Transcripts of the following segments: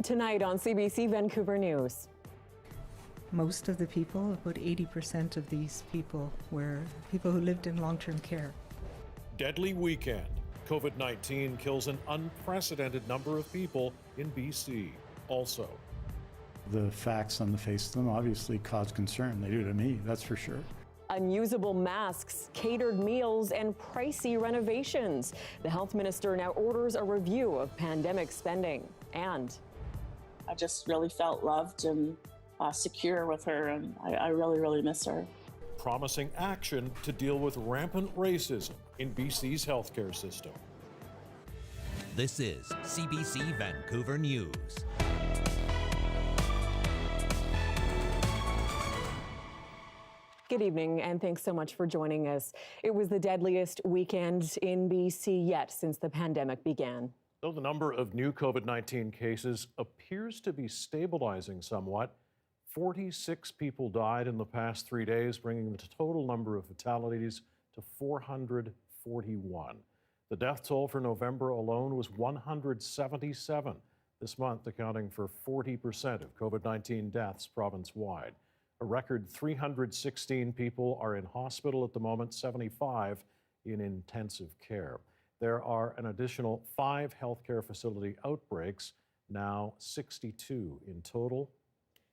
Tonight on CBC Vancouver News. Most of the people, about 80% of these people, were people who lived in long-term care. Deadly weekend. COVID-19 kills an unprecedented number of people in BC. Also, the facts on the face of them obviously cause concern. They do to me, that's for sure. Unusable masks, catered meals, and pricey renovations. The health minister now orders a review of pandemic spending. And I just really felt loved and secure with her, and I really, really miss her. promising action to deal with rampant racism in BC's healthcare system. This is CBC Vancouver News. Good evening, and thanks so much for joining us. It was the deadliest weekend in BC yet since the pandemic began. Though the number of new COVID-19 cases appears to be stabilizing somewhat, 46 people died in the past 3 days, bringing the total number of fatalities to 441. The death toll for November alone was 177, this month accounting for 40% of COVID-19 deaths province-wide. A record 316 people are in hospital at the moment, 75 in intensive care. There are an additional 5 healthcare facility outbreaks, now 62 in total.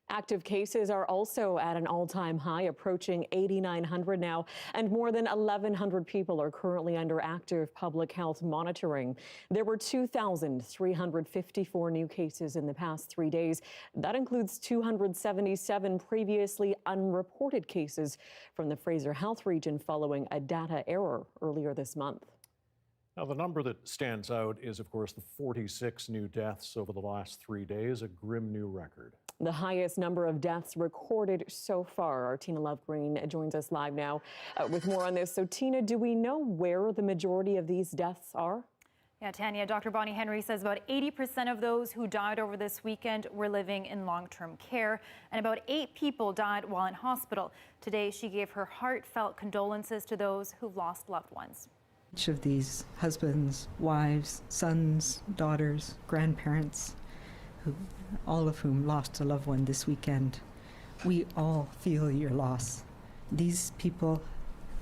Active cases are also at an all-time high, approaching 8,900 now, and more than 1,100 people are currently under active public health monitoring. There were 2,354 new cases in the past 3 days. That includes 277 previously unreported cases from the Fraser Health region following a data error earlier this month. Now, the number that stands out is, of course, the 46 new deaths over the last 3 days, a grim new record. The highest number of deaths recorded so far. Our Tina Lovegreen joins us live now with more on this. So, Tina, do we know where the majority of these deaths are? Yeah, Tanya, Dr. Bonnie Henry says about 80% of those who died over this weekend were living in long-term care, and about 8 people died while in hospital. Today, she gave her heartfelt condolences to those who've lost loved ones. Each of these husbands, wives, sons, daughters, grandparents, all of whom lost a loved one this weekend, we all feel your loss. These people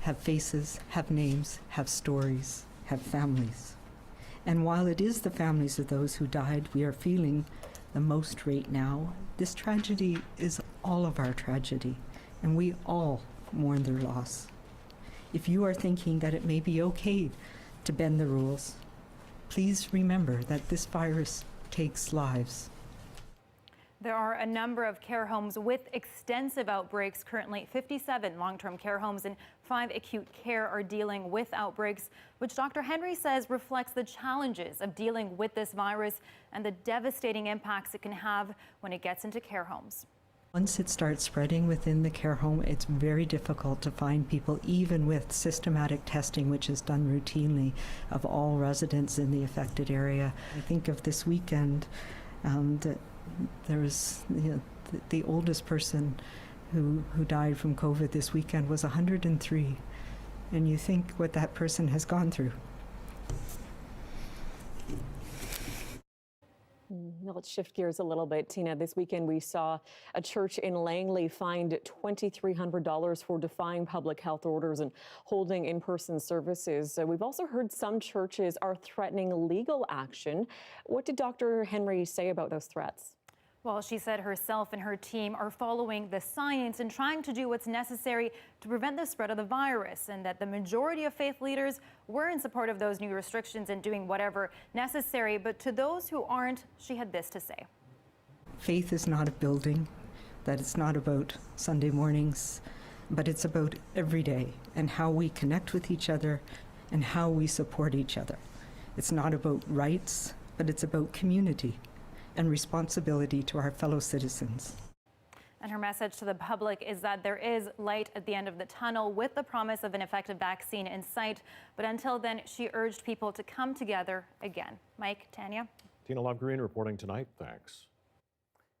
have faces, have names, have stories, have families. And while it is the families of those who died we are feeling the most right now, this tragedy is all of our tragedy, and we all mourn their loss. If you are thinking that it may be okay to bend the rules, please remember that this virus takes lives. There are a number of care homes with extensive outbreaks. Currently, 57 long-term care homes and 5 acute care are dealing with outbreaks, which Dr. Henry says reflects the challenges of dealing with this virus and the devastating impacts it can have when it gets into care homes. Once it starts spreading within the care home, it's very difficult to find people, even with systematic testing, which is done routinely, of all residents in the affected area. I think of this weekend, that there was the oldest person who died from COVID this weekend was 103, and you think what that person has gone through. Now let's shift gears a little bit. Tina, this weekend we saw a church in Langley fined $2,300 for defying public health orders and holding in-person services. We've also heard some churches are threatening legal action. What did Dr. Henry say about those threats? Well, she said herself and her team are following the science and trying to do what's necessary to prevent the spread of the virus, and that the majority of faith leaders were in support of those new restrictions and doing whatever necessary. But to those who aren't, she had this to say. Faith is not a building, that it's not about Sunday mornings, but it's about every day and how we connect with each other and how we support each other. It's not about rights, but it's about community and responsibility to our fellow citizens. And her message to the public is that there is light at the end of the tunnel with the promise of an effective vaccine in sight. But until then, she urged people to come together again. Mike, Tanya? Tina Lovegreen reporting tonight. Thanks.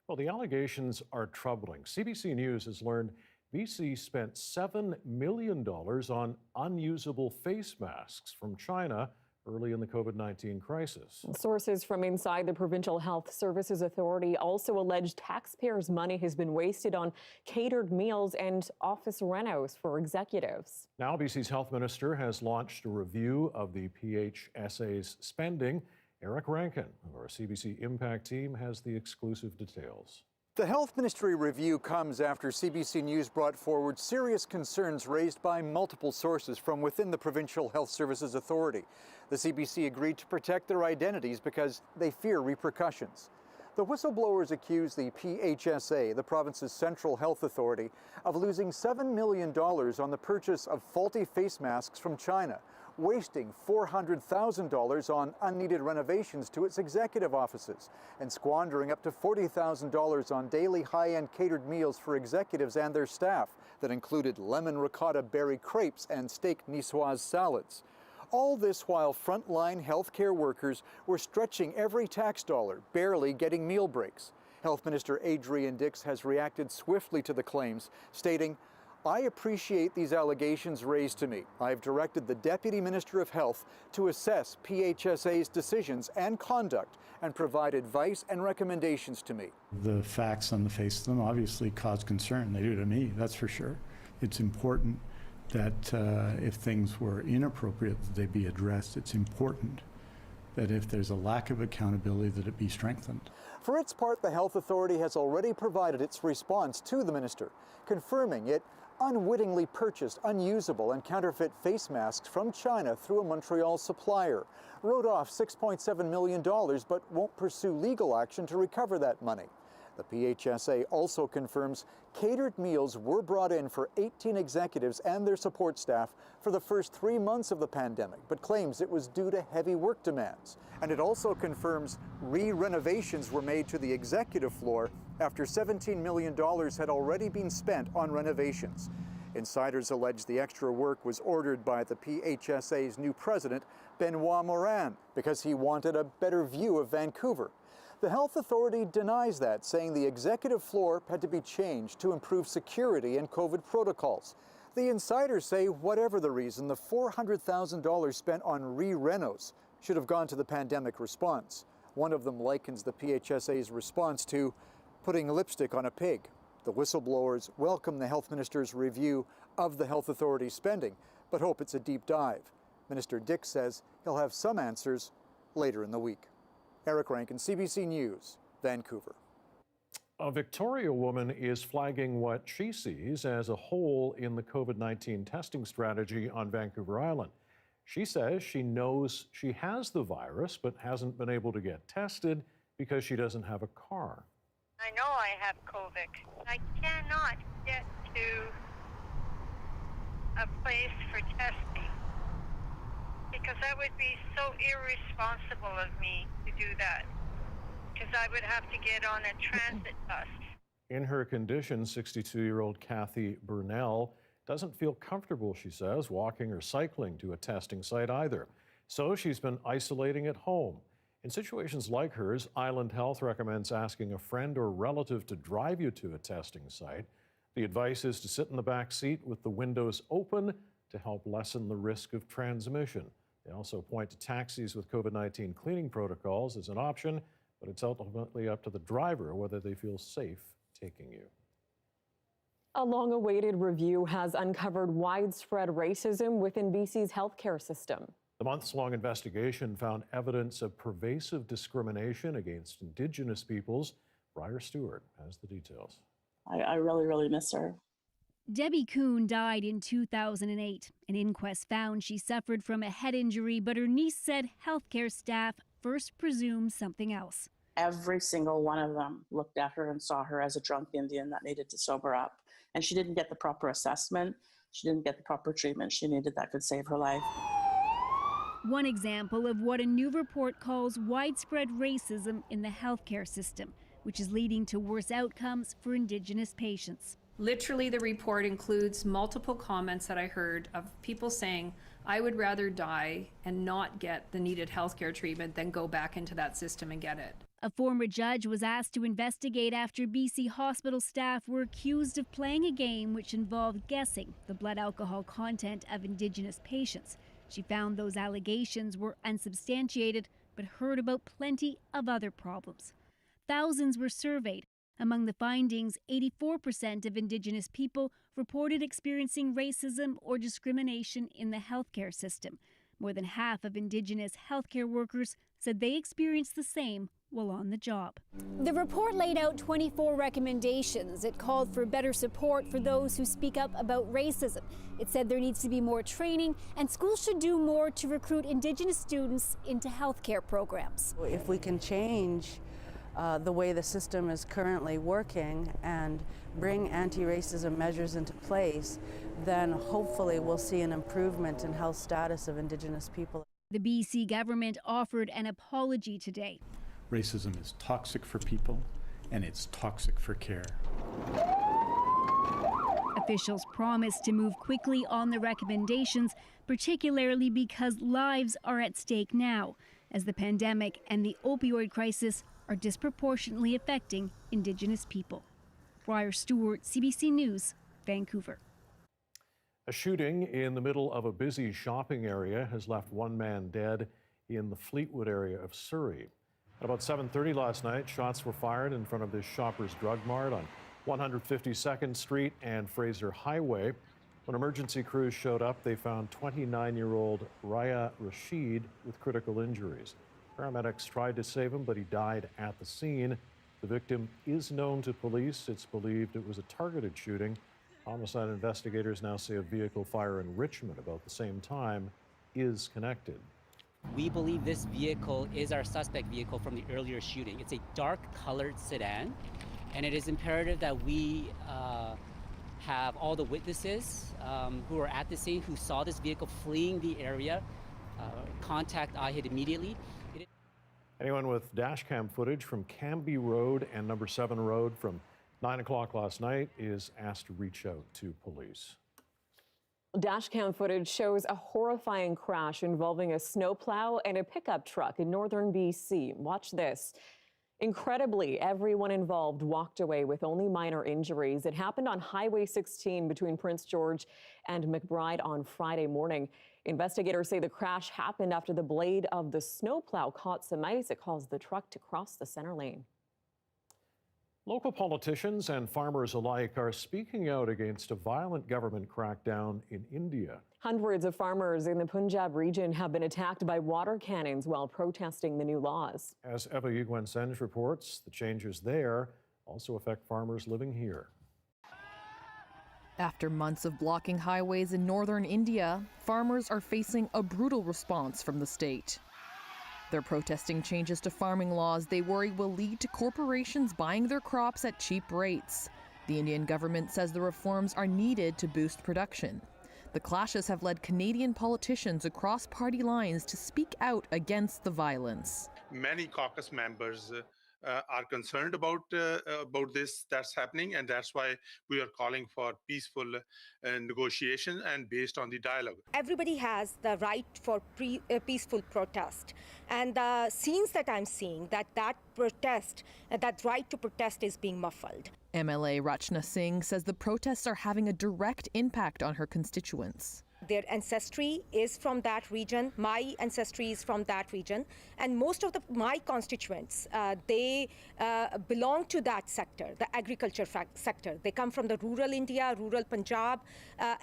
Well, the allegations are troubling. CBC News has learned BC spent $7 million on unusable face masks from China early in the COVID-19 crisis. Sources from inside the Provincial Health Services Authority also allege taxpayers' money has been wasted on catered meals and office renos for executives. Now, BC's health minister has launched a review of the PHSA's spending. Eric Rankin of our CBC Impact team has the exclusive details. The Health Ministry review comes after CBC News brought forward serious concerns raised by multiple sources from within the Provincial Health Services Authority. The CBC agreed to protect their identities because they fear repercussions. The whistleblowers accuse the PHSA, the province's central health authority, of losing $7 million on the purchase of faulty face masks from China, wasting $400,000 on unneeded renovations to its executive offices, and squandering up to $40,000 on daily high-end catered meals for executives and their staff that included lemon ricotta berry crepes and steak niçoise salads. All this while frontline healthcare workers were stretching every tax dollar, barely getting meal breaks. Health Minister Adrian Dix has reacted swiftly to the claims, stating, "I appreciate these allegations raised to me. I've directed the Deputy Minister of Health to assess PHSA's decisions and conduct and provide advice and recommendations to me." The facts on the face of them obviously cause concern. They do to me, that's for sure. It's important that if things were inappropriate, that they be addressed. It's important that if there's a lack of accountability, that it be strengthened. For its part, the Health Authority has already provided its response to the Minister, confirming it unwittingly purchased unusable and counterfeit face masks from China through a Montreal supplier, wrote off $6.7 million, but won't pursue legal action to recover that money. The PHSA also confirms catered meals were brought in for 18 executives and their support staff for the first 3 months of the pandemic, but claims it was due to heavy work demands. And it also confirms re-renovations were made to the executive floor after $17 million had already been spent on renovations. Insiders allege the extra work was ordered by the PHSA's new president, Benoit Morin, because he wanted a better view of Vancouver. The health authority denies that, saying the executive floor had to be changed to improve security and COVID protocols. The insiders say whatever the reason, the $400,000 spent on re-renos should have gone to the pandemic response. One of them likens the PHSA's response to putting lipstick on a pig. The whistleblowers welcome the health minister's review of the health authority's spending, but hope it's a deep dive. Minister Dix says he'll have some answers later in the week. Eric Rankin, CBC News, Vancouver. A Victoria woman is flagging what she sees as a hole in the COVID-19 testing strategy on Vancouver Island. She says she knows she has the virus but hasn't been able to get tested because she doesn't have a car. I know I have COVID. I cannot get to a place for testing because that would be so irresponsible of me to do that, because I would have to get on a transit bus. In her condition, 62-year-old Kathy Burnell doesn't feel comfortable, she says, walking or cycling to a testing site either. So she's been isolating at home. In situations like hers, Island Health recommends asking a friend or relative to drive you to a testing site. The advice is to sit in the back seat with the windows open to help lessen the risk of transmission. They also point to taxis with COVID-19 cleaning protocols as an option, but it's ultimately up to the driver whether they feel safe taking you. A long-awaited review has uncovered widespread racism within BC's healthcare system. The months-long investigation found evidence of pervasive discrimination against Indigenous peoples. Briar Stewart has the details. I really, really miss her. Debbie Kuhn died in 2008. An inquest found she suffered from a head injury, but her niece said healthcare staff first presumed something else. Every single one of them looked at her and saw her as a drunk Indian that needed to sober up. And she didn't get the proper assessment. She didn't get the proper treatment she needed that could save her life. One example of what a new report calls widespread racism in the healthcare system, which is leading to worse outcomes for Indigenous patients. Literally, the report includes multiple comments that I heard of people saying, I would rather die and not get the needed healthcare treatment than go back into that system and get it. A former judge was asked to investigate after BC hospital staff were accused of playing a game which involved guessing the blood alcohol content of Indigenous patients. She found those allegations were unsubstantiated, but heard about plenty of other problems. Thousands were surveyed. Among the findings, 84% of Indigenous people reported experiencing racism or discrimination in the healthcare system. More than half of Indigenous healthcare workers said they experienced the same while on the job. The report laid out 24 recommendations. It called for better support for those who speak up about racism. It said there needs to be more training and schools should do more to recruit Indigenous students into healthcare programs. If we can change the way the system is currently working and bring anti-racism measures into place, then hopefully we'll see an improvement in health status of Indigenous people. The BC government offered an apology today. Racism is toxic for people, and it's toxic for care. Officials promised to move quickly on the recommendations, particularly because lives are at stake now, as the pandemic and the opioid crisis are disproportionately affecting Indigenous people. Briar Stewart, CBC News, Vancouver. A shooting in the middle of a busy shopping area has left one man dead in the Fleetwood area of Surrey. At about 7:30 last night, shots were fired in front of this Shoppers Drug Mart on 152nd Street and Fraser Highway. When emergency crews showed up, they found 29-year-old Raya Rashid with critical injuries. Paramedics tried to save him, but he died at the scene. The victim is known to police. It's believed it was a targeted shooting. Homicide investigators now say a vehicle fire in Richmond about the same time is connected. We believe this vehicle is our suspect vehicle from the earlier shooting. It's a dark-colored sedan, and it is imperative that we have all the witnesses who are at the scene, who saw this vehicle fleeing the area, contact IHID immediately. Anyone with dashcam footage from Cambie Road and Number 7 Road from 9 o'clock last night is asked to reach out to police. Dashcam footage shows a horrifying crash involving a snowplow and a pickup truck in northern BC. Watch this. Incredibly, everyone involved walked away with only minor injuries. It happened on Highway 16 between Prince George and McBride on Friday morning. Investigators say the crash happened after the blade of the snowplow caught some ice. It caused the truck to cross the center lane. Local politicians and farmers alike are speaking out against a violent government crackdown in India. Hundreds of farmers in the Punjab region have been attacked by water cannons while protesting the new laws. As Eva Yugwen-Senj reports, the changes there also affect farmers living here. After months of blocking highways in northern India, farmers are facing a brutal response from the state. They're protesting changes to farming laws they worry will lead to corporations buying their crops at cheap rates. The Indian government says the reforms are needed to boost production. The clashes have led Canadian politicians across party lines to speak out against the violence. Many caucus members are concerned about this that's happening, and that's why we are calling for peaceful negotiation and based on the dialogue. Everybody has the right for peaceful protest, and the scenes that I'm seeing, that protest, that right to protest is being muffled. MLA Rachna Singh says the protests are having a direct impact on her constituents. Their ancestry is from that region. My ancestry is from that region. And most of my constituents, they belong to that sector, the agriculture sector. They come from the rural India, rural Punjab,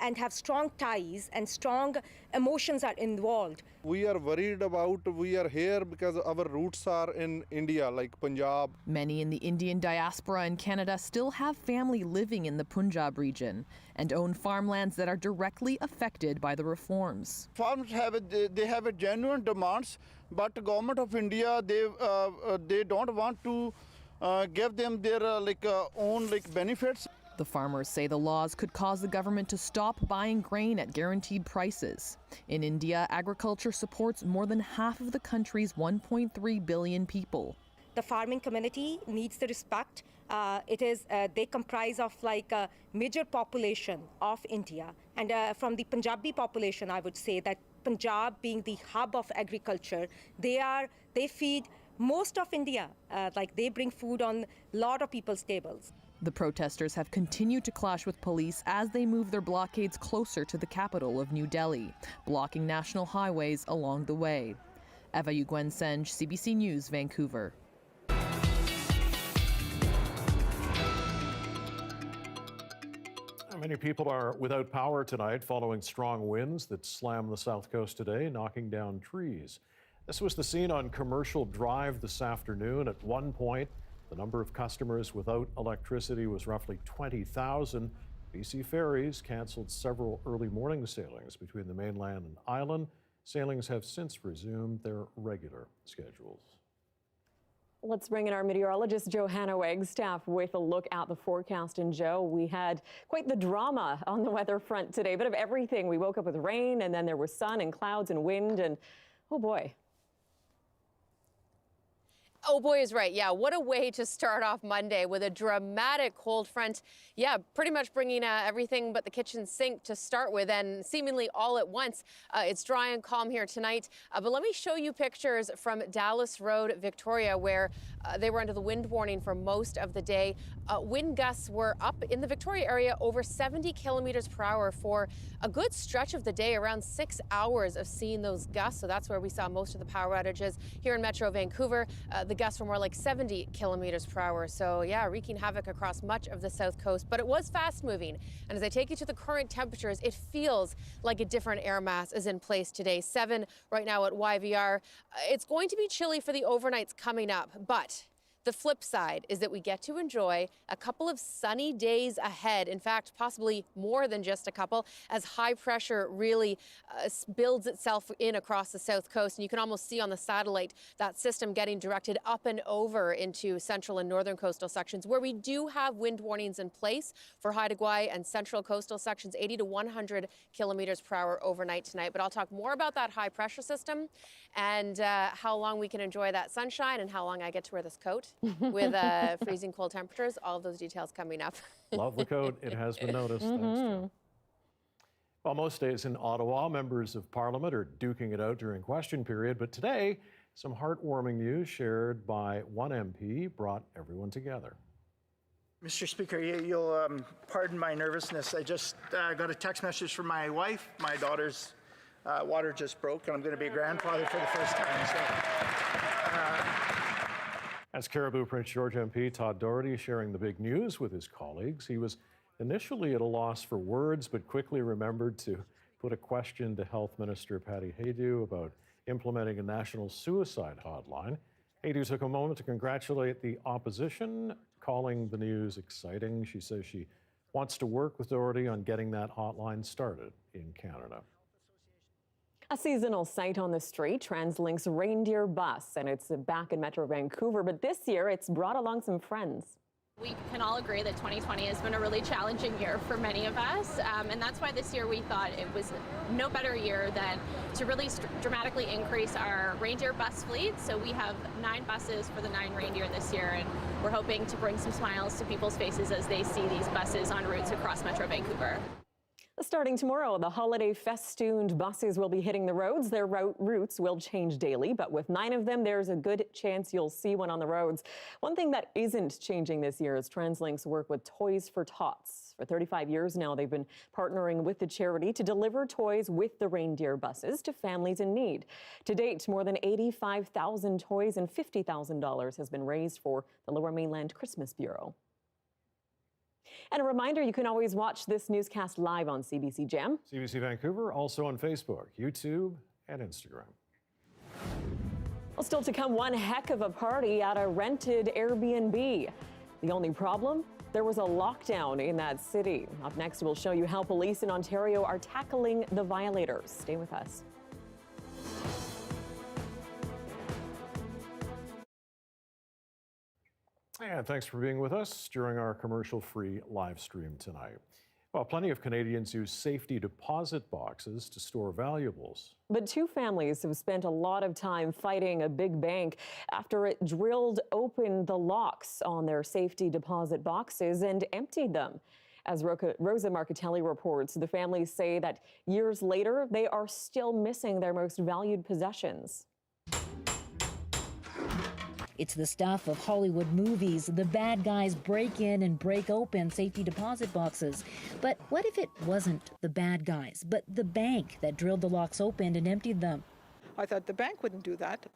and have strong ties and strong emotions are involved. We are worried about, we are here because our roots are in India, like Punjab. Many in the Indian diaspora in Canada still have family living in the Punjab region and own farmlands that are directly affected by the reforms. Farmers have genuine demands, but the government of India, they don't want to give them their own benefits. The farmers say the laws could cause the government to stop buying grain at guaranteed prices. In India, agriculture supports more than half of the country's 1.3 billion people. The farming community needs the respect. They comprise of a major population of India. And from the Punjabi population, I would say that Punjab being the hub of agriculture, they feed most of India. They bring food on a lot of people's tables. The protesters have continued to clash with police as they move their blockades closer to the capital of New Delhi, blocking national highways along the way. Eva Uguen-Senge, CBC News, Vancouver. Many people are without power tonight following strong winds that slammed the south coast today, knocking down trees. This was the scene on Commercial Drive this afternoon. At one point, the number of customers without electricity was roughly 20,000. BC Ferries canceled several early morning sailings between the mainland and island. Sailings have since resumed their regular schedules. Let's bring in our meteorologist, Johanna Wagstaffe, with a look at the forecast. And Joe, we had quite the drama on the weather front today, a bit of everything. We woke up with rain, and then there was sun and clouds and wind, and oh boy. Oh boy is right. Yeah, what a way to start off Monday with a dramatic cold front. Yeah, pretty much bringing everything but the kitchen sink to start with, and seemingly all at once. It's dry and calm here tonight. But let me show you pictures from Dallas Road, Victoria, where they were under the wind warning for most of the day. Wind gusts were up in the Victoria area over 70 kilometers per hour for a good stretch of the day, around 6 hours of seeing those gusts. So that's where we saw most of the power outages. Here in Metro Vancouver, the gusts were more like 70 kilometers per hour. So yeah, wreaking havoc across much of the south coast, but it was fast moving. And as I take you to the current temperatures, it feels like a different air mass is in place today. 7 right now at YVR. It's going to be chilly for the overnights coming up, but the flip side is that we get to enjoy a couple of sunny days ahead. In fact, possibly more than just a couple, as high pressure really builds itself in across the south coast. And you can almost see on the satellite that system getting directed up and over into central and northern coastal sections, where we do have wind warnings in place for Haida Gwaii and central coastal sections, 80 to 100 kilometers per hour overnight tonight. But I'll talk more about that high pressure system and how long we can enjoy that sunshine and how long I get to wear this coat with freezing cold temperatures. All of those details coming up. Love the coat. It has been noticed. Thanks, Joe. Well, most days in Ottawa, members of Parliament are duking it out during question period. But today, some heartwarming news shared by one MP brought everyone together. Mr. Speaker, you'll pardon my nervousness. I just got a text message from my wife. My daughter's water just broke, and I'm going to be a grandfather for the first time. So, As Cariboo Prince George MP Todd Doherty sharing the big news with his colleagues, he was initially at a loss for words, but quickly remembered to put a question to Health Minister Patty Haydu about implementing a national suicide hotline. Haydu took a moment to congratulate the opposition, calling the news exciting. She says she wants to work with Doherty on getting that hotline started in Canada. A seasonal sight on the street, TransLink's reindeer bus, and it's back in Metro Vancouver, but this year it's brought along some friends. We can all agree that 2020 has been a really challenging year for many of us, and that's why this year we thought it was no better year than to really dramatically increase our reindeer bus fleet. So we have 9 buses for the 9 reindeer this year, and we're hoping to bring some smiles to people's faces as they see these buses on routes across Metro Vancouver. Starting tomorrow, the holiday festooned buses will be hitting the roads. Their routes will change daily, but with 9 of them, there's a good chance you'll see one on the roads. One thing that isn't changing this year is TransLink's work with Toys for Tots. For 35 years now, they've been partnering with the charity to deliver toys with the reindeer buses to families in need. To date, more than 85,000 toys and $50,000 has been raised for the Lower Mainland Christmas Bureau. And a reminder, you can always watch this newscast live on CBC Gem. CBC Vancouver, also on Facebook, YouTube, and Instagram. Well, still to come, one heck of a party at a rented Airbnb. The only problem? There was a lockdown in that city. Up next, we'll show you how police in Ontario are tackling the violators. Stay with us. And thanks for being with us during our commercial-free live stream tonight. Well, plenty of Canadians use safety deposit boxes to store valuables. But 2 families have spent a lot of time fighting a big bank after it drilled open the locks on their safety deposit boxes and emptied them. As Rosa Marcatelli reports, the families say that years later, they are still missing their most valued possessions. It's the stuff of Hollywood movies. The bad guys break in and break open safety deposit boxes. But what if it wasn't the bad guys, but the bank that drilled the locks open and emptied them? I thought the bank wouldn't do that.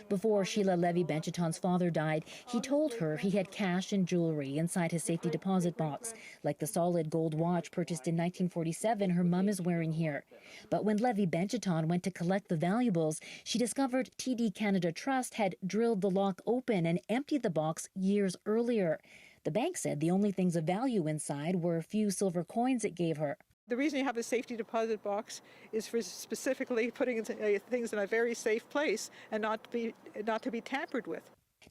Before Sheila Levy-Benchiton's father died, he told her he had cash and jewelry inside his safety deposit box, like the solid gold watch purchased in 1947 her mum is wearing here. But when Levy-Benchiton went to collect the valuables, she discovered TD Canada Trust had drilled the lock open and emptied the box years earlier. The bank said the only things of value inside were a few silver coins it gave her. The reason you have a safety deposit box is for specifically putting things in a very safe place and not to be tampered with.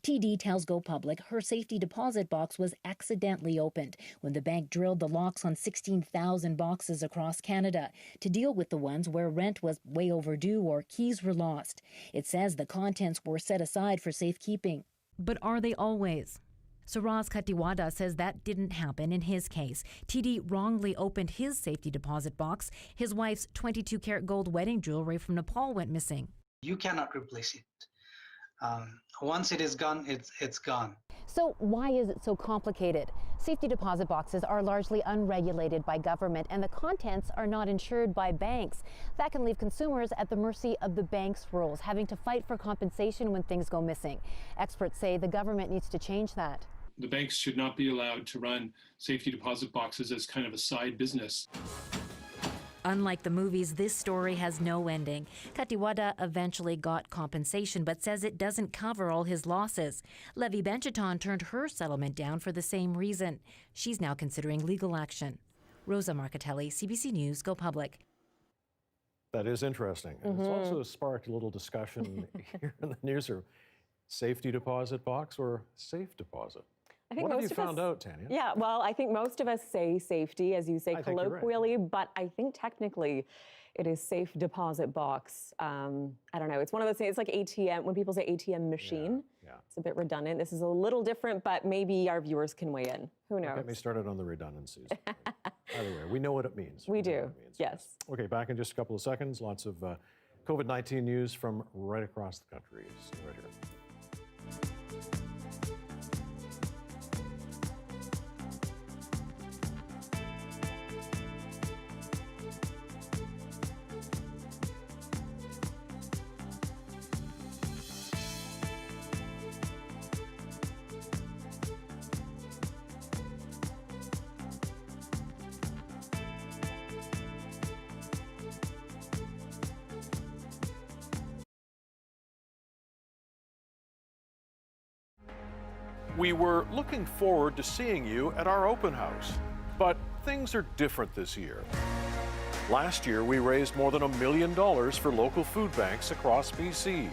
TD tells Go Public her safety deposit box was accidentally opened when the bank drilled the locks on 16,000 boxes across Canada to deal with the ones where rent was way overdue or keys were lost. It says the contents were set aside for safekeeping. But are they always? Suraj Katiwada says that didn't happen in his case. TD wrongly opened his safety deposit box. His wife's 22-karat gold wedding jewelry from Nepal went missing. You cannot replace it. Once it is gone, it's gone. So why is it so complicated? Safety deposit boxes are largely unregulated by government, and the contents are not insured by banks. That can leave consumers at the mercy of the bank's rules, having to fight for compensation when things go missing. Experts say the government needs to change that. The banks should not be allowed to run safety deposit boxes as kind of a side business. Unlike the movies, this story has no ending. Katiwada eventually got compensation, but says it doesn't cover all his losses. Levy-Benchiton turned her settlement down for the same reason. She's now considering legal action. Rosa Marcatelli, CBC News, Go Public. That is interesting. And it's also sparked a little discussion here in the newsroom. Safety deposit box or safe deposit? What have you found out, Tanya? Yeah, well, I think most of us say safety, as you say, colloquially, but I think technically it is safe deposit box. I don't know. It's one of those things. It's like ATM. When people say ATM machine, it's a bit redundant. This is a little different, but maybe our viewers can weigh in. Who knows? Get me started on the redundancies. Either way, we know what it means. We do, yes. Okay, back in just a couple of seconds. Lots of COVID-19 news from right across the country. Stay right here. We were looking forward to seeing you at our open house, but things are different this year. Last year, we raised more than $1 million for local food banks across BC.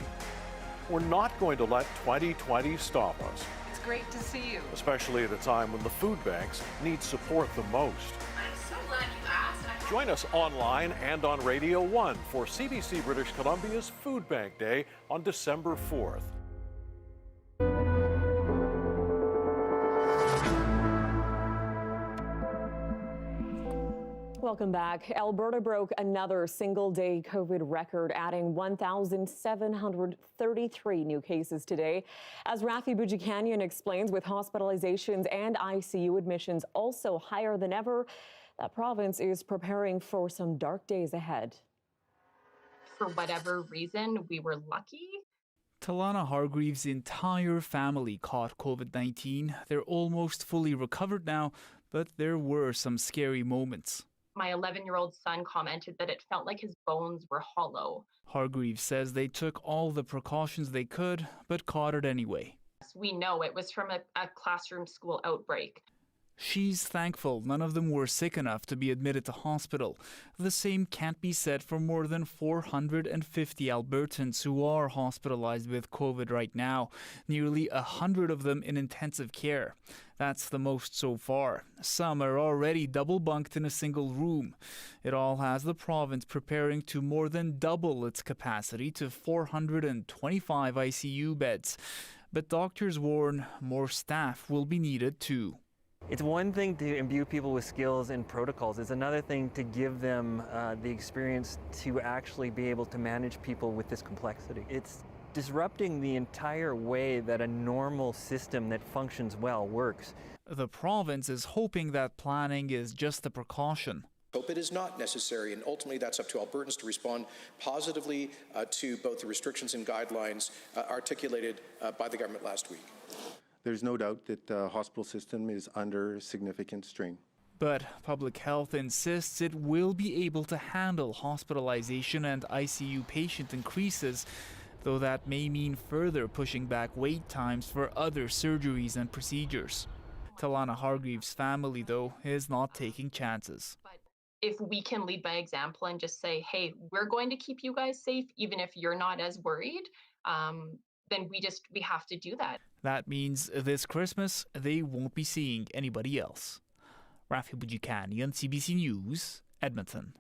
We're not going to let 2020 stop us. It's great to see you. Especially at a time when the food banks need support the most. I'm so glad you asked. Join us online and on Radio 1 for CBC British Columbia's Food Bank Day on December 4th. Welcome back. Alberta broke another single-day COVID record, adding 1,733 new cases today. As Rafi Boudjikanian explains, with hospitalizations and ICU admissions also higher than ever, that province is preparing for some dark days ahead. For whatever reason, we were lucky. Talana Hargreaves' entire family caught COVID-19. They're almost fully recovered now, but there were some scary moments. My 11-year-old son commented that it felt like his bones were hollow. Hargreaves says they took all the precautions they could, but caught it anyway. We know it was from a classroom school outbreak. She's thankful none of them were sick enough to be admitted to hospital. The same can't be said for more than 450 Albertans who are hospitalized with COVID right now, nearly 100 of them in intensive care. That's the most so far. Some are already double bunked in a single room. It all has the province preparing to more than double its capacity to 425 ICU beds. But doctors warn more staff will be needed too. It's one thing to imbue people with skills and protocols. It's another thing to give them the experience to actually be able to manage people with this complexity. It's disrupting the entire way that a normal system that functions well works. The province is hoping that planning is just a precaution. Hope it is not necessary, and ultimately that's up to Albertans to respond positively to both the restrictions and guidelines articulated by the government last week. There's no doubt that the hospital system is under significant strain. But public health insists it will be able to handle hospitalization and ICU patient increases, though that may mean further pushing back wait times for other surgeries and procedures. Talana Hargreaves' family, though, is not taking chances. If we can lead by example and just say, hey, we're going to keep you guys safe, even if you're not as worried, then we have to do that. That means this Christmas, they won't be seeing anybody else. Rafi Boudjikanian, CBC News, Edmonton.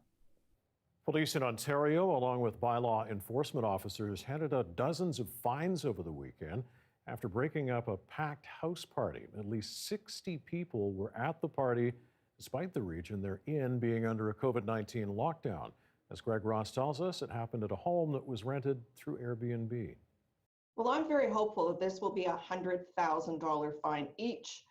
Police in Ontario, along with bylaw enforcement officers, handed out dozens of fines over the weekend after breaking up a packed house party. At least 60 people were at the party, despite the region they're in being under a COVID-19 lockdown. As Greg Ross tells us, it happened at a home that was rented through Airbnb. Well, I'm very hopeful that this will be a $100,000 fine each.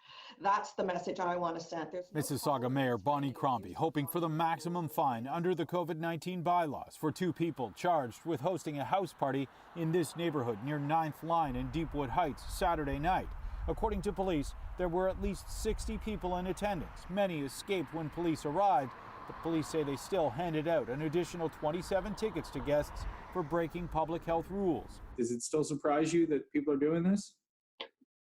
That's the message I want to send. Mississauga Mayor Bonnie Crombie hoping for the maximum fine under the COVID-19 bylaws for two people charged with hosting a house party in this neighborhood near 9th Line in Deepwood Heights Saturday night. According to police, there were at least 60 people in attendance. Many escaped when police arrived, but police say they still handed out an additional 27 tickets to guests for breaking public health rules. Does it still surprise you that people are doing this?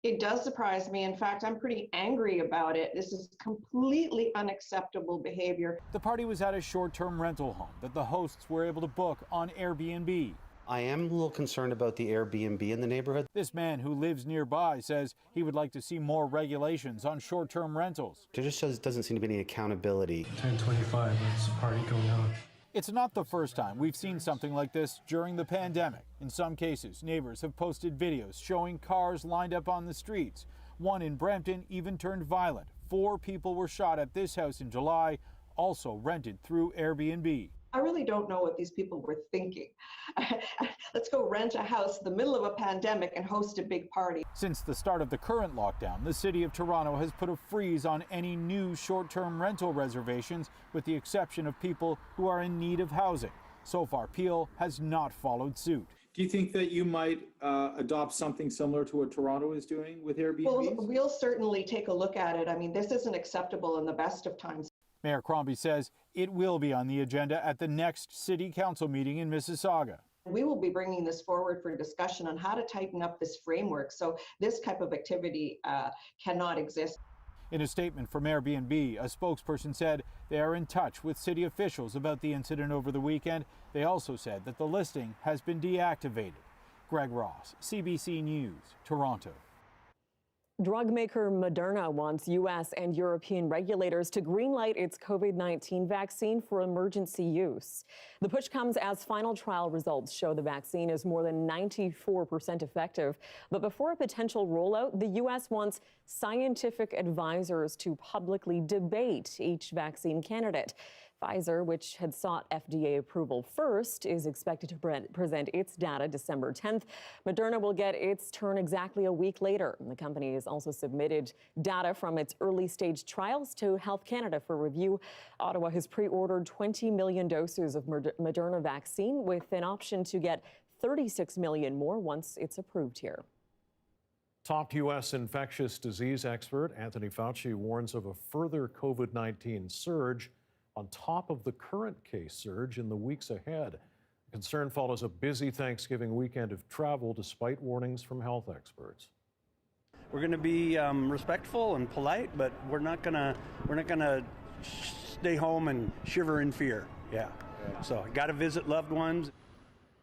It does surprise me. In fact, I'm pretty angry about it. This is completely unacceptable behavior. The party was at a short-term rental home that the hosts were able to book on Airbnb. I am a little concerned about the Airbnb in the neighborhood. This man who lives nearby says he would like to see more regulations on short-term rentals. There just doesn't seem to be any accountability. 10:25, there's a party going on. It's not the first time we've seen something like this during the pandemic. In some cases, neighbors have posted videos showing cars lined up on the streets. One in Brampton even turned violent. 4 people were shot at this house in July, also rented through Airbnb. I really don't know what these people were thinking. Let's go rent a house in the middle of a pandemic and host a big party. Since the start of the current lockdown, the City of Toronto has put a freeze on any new short-term rental reservations, with the exception of people who are in need of housing. So far, Peel has not followed suit. Do you think that you might adopt something similar to what Toronto is doing with Airbnb? Well, we'll certainly take a look at it. I mean, this isn't acceptable in the best of times. Mayor Crombie says it will be on the agenda at the next City Council meeting in Mississauga. We will be bringing this forward for discussion on how to tighten up this framework so this type of activity cannot exist. In a statement from Airbnb, a spokesperson said they are in touch with city officials about the incident over the weekend. They also said that the listing has been deactivated. Greg Ross, CBC News, Toronto. Drug maker Moderna wants U.S. and European regulators to greenlight its COVID-19 vaccine for emergency use. The push comes as final trial results show the vaccine is more than 94% effective. But before a potential rollout, the U.S. wants scientific advisors to publicly debate each vaccine candidate. Pfizer, which had sought FDA approval first, is expected to present its data December 10th. Moderna will get its turn exactly a week later. The company has also submitted data from its early-stage trials to Health Canada for review. Ottawa has pre-ordered 20 million doses of Moderna vaccine, with an option to get 36 million more once it's approved here. Top U.S. infectious disease expert Anthony Fauci warns of a further COVID-19 surge on top of the current case surge in the weeks ahead. The concern follows a busy Thanksgiving weekend of travel, despite warnings from health experts. We're going to be respectful and polite, but we're not going to stay home and shiver in fear. Yeah. So I got to visit loved ones.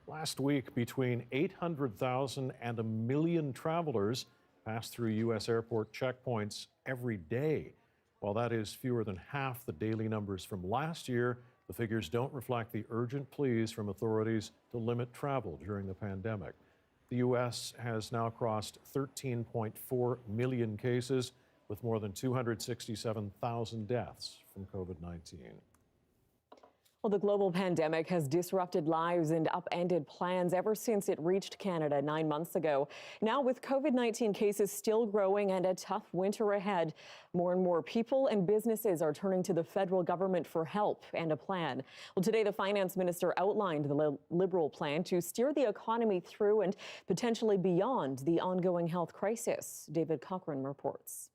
Last week, between 800,000 and 1 million travelers passed through U.S. airport checkpoints every day. While that is fewer than half the daily numbers from last year, the figures don't reflect the urgent pleas from authorities to limit travel during the pandemic. The U.S. has now crossed 13.4 million cases, with more than 267,000 deaths from COVID-19. Well, the global pandemic has disrupted lives and upended plans ever since it reached Canada 9 months ago. Now, with COVID-19 cases still growing and a tough winter ahead, more and more people and businesses are turning to the federal government for help and a plan. Well, today, the finance minister outlined the Liberal plan to steer the economy through and potentially beyond the ongoing health crisis. David Cochrane reports.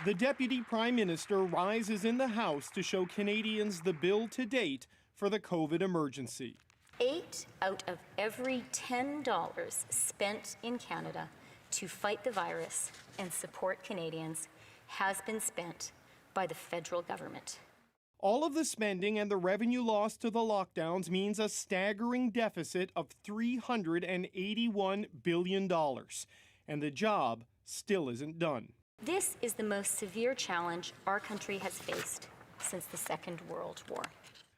The Deputy Prime Minister rises in the House to show Canadians the bill to date for the COVID emergency. 8 out of every $10 spent in Canada to fight the virus and support Canadians has been spent by the federal government. All of the spending and the revenue lost to the lockdowns means a staggering deficit of $381 billion. And the job still isn't done. This is the most severe challenge our country has faced since the Second World War.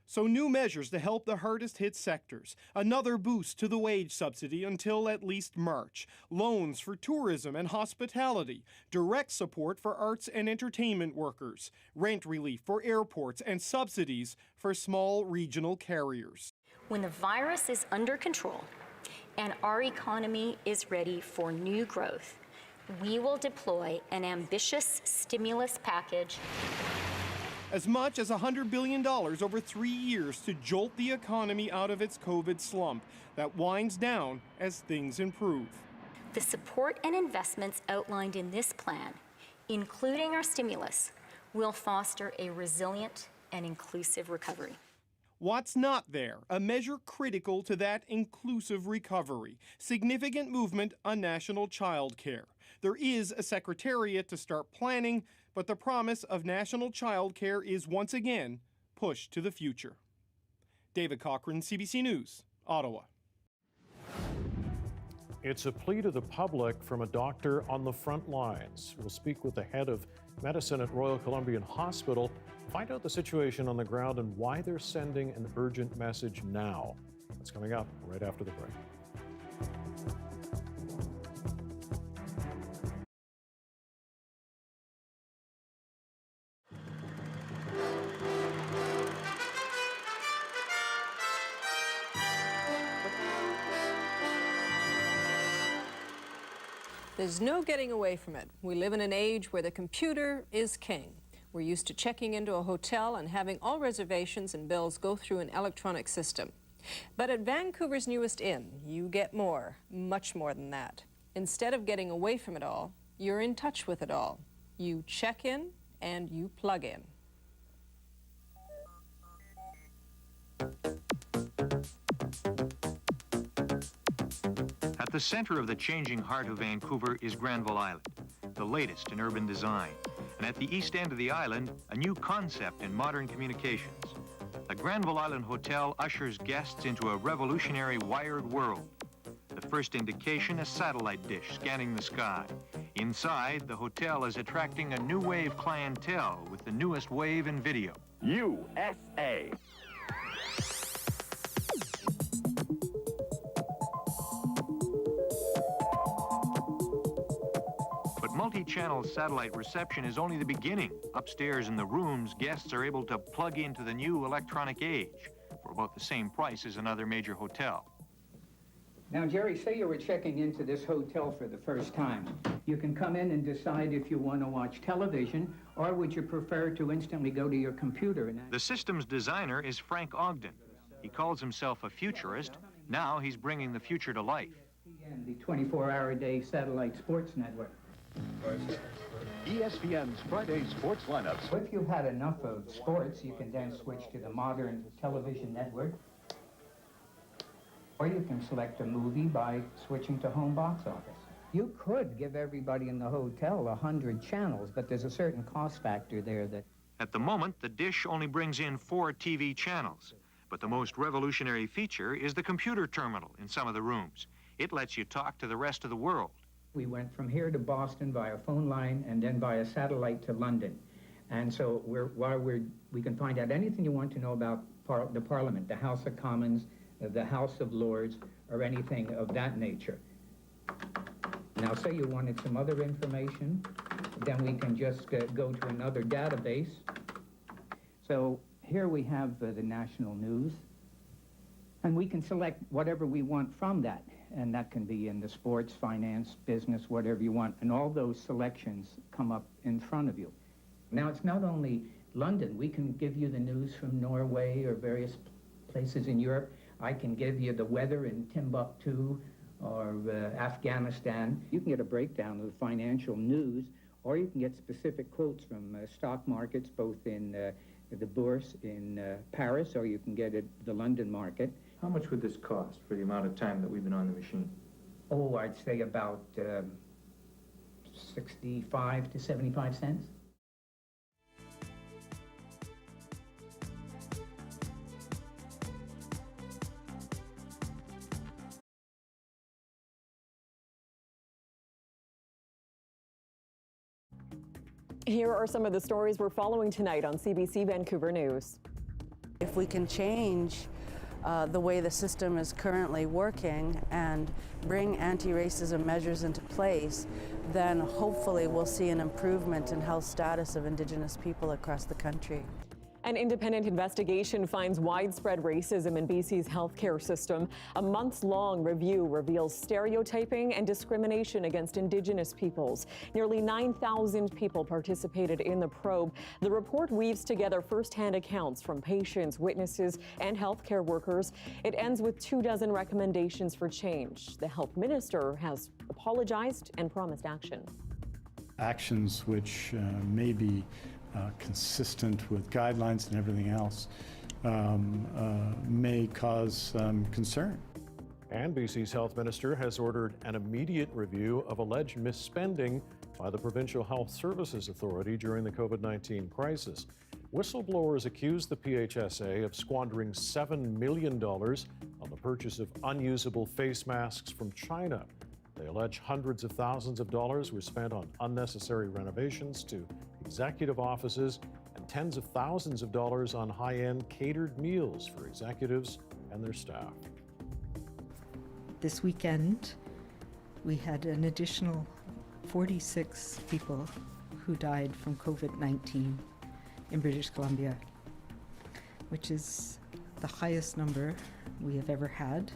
So new measures to help the hardest hit sectors. Another boost to the wage subsidy until at least March. Loans for tourism and hospitality. Direct support for arts and entertainment workers. Rent relief for airports and subsidies for small regional carriers. When the virus is under control and our economy is ready for new growth, we will deploy an ambitious stimulus package. As much as $100 billion over 3 years to jolt the economy out of its COVID slump that winds down as things improve. The support and investments outlined in this plan, including our stimulus, will foster a resilient and inclusive recovery. What's not there? A measure critical to that inclusive recovery. Significant movement on national child care. There is a secretariat to start planning, but the promise of national child care is once again pushed to the future. David Cochrane, CBC News, Ottawa. It's a plea to the public from a doctor on the front lines. We'll speak with the head of medicine at Royal Columbian Hospital, find out the situation on the ground and why they're sending an urgent message now. That's coming up right after the break. There's no getting away from it. We live in an age where the computer is king. We're used to checking into a hotel and having all reservations and bills go through an electronic system. But at Vancouver's newest inn, you get more, much more than that. Instead of getting away from it all, you're in touch with it all. You check in and you plug in. At the center of the changing heart of Vancouver is Granville Island, the latest in urban design. And at the east end of the island, a new concept in modern communications. The Granville Island Hotel ushers guests into a revolutionary wired world. The first indication, a satellite dish scanning the sky. Inside, the hotel is attracting a new wave clientele with the newest wave in video. USA. Multi-channel satellite reception is only the beginning. Upstairs in the rooms, guests are able to plug into the new electronic age for about the same price as another major hotel. Now, Jerry, say you were checking into this hotel for the first time. You can come in and decide if you want to watch television, or would you prefer to instantly go to your computer and... The system's designer is Frank Ogden. He calls himself a futurist. Now he's bringing the future to life. The 24-hour-a-day satellite sports network. ESPN's Friday sports lineups. If you've had enough of sports, you can then switch to the modern television network. Or you can select a movie by switching to home box office. You could give everybody in the hotel 100 channels, but there's a certain cost factor there that... At the moment, the dish only brings in 4 TV channels. But the most revolutionary feature is the computer terminal in some of the rooms. It lets you talk to the rest of the world. We went from here to Boston by a phone line and then by a satellite to London. And so we can find out anything you want to know about the Parliament, the House of Commons, the House of Lords, or anything of that nature. Now, say you wanted some other information, then we can just go to another database. So Here we have the national news, and we can select whatever we want from that, and that can be in the sports, finance, business, whatever you want, and all those selections come up in front of you. Now, it's not only London. We can give you the news from Norway or various places in Europe. I can give you the weather in Timbuktu or Afghanistan. You can get a breakdown of the financial news, or you can get specific quotes from stock markets, both in the Bourse in Paris, or you can get it the London market. How much would this cost for the amount of time that we've been on the machine? Oh, I'd say about 65 to 75 cents. Here are some of the stories we're following tonight on CBC Vancouver News. If we can change the way the system is currently working and bring anti-racism measures into place, then hopefully we'll see an improvement in health status of Indigenous people across the country. An independent investigation finds widespread racism in BC's healthcare system. A months-long review reveals stereotyping and discrimination against Indigenous peoples. Nearly 9,000 people participated in the probe. The report weaves together first-hand accounts from patients, witnesses, and healthcare workers. It ends with 24 recommendations for change. The health minister has apologized and promised action. Actions which may be consistent with guidelines and everything else may cause concern. And BC's health minister has ordered an immediate review of alleged misspending by the Provincial Health Services Authority during the COVID-19 crisis. Whistleblowers accuse the PHSA of squandering $7 million on the purchase of unusable face masks from China. They allege hundreds of thousands of dollars were spent on unnecessary renovations to executive offices and tens of thousands of dollars on high-end catered meals for executives and their staff. This weekend, we had an additional 46 people who died from COVID-19 in British Columbia, which is the highest number we have ever had.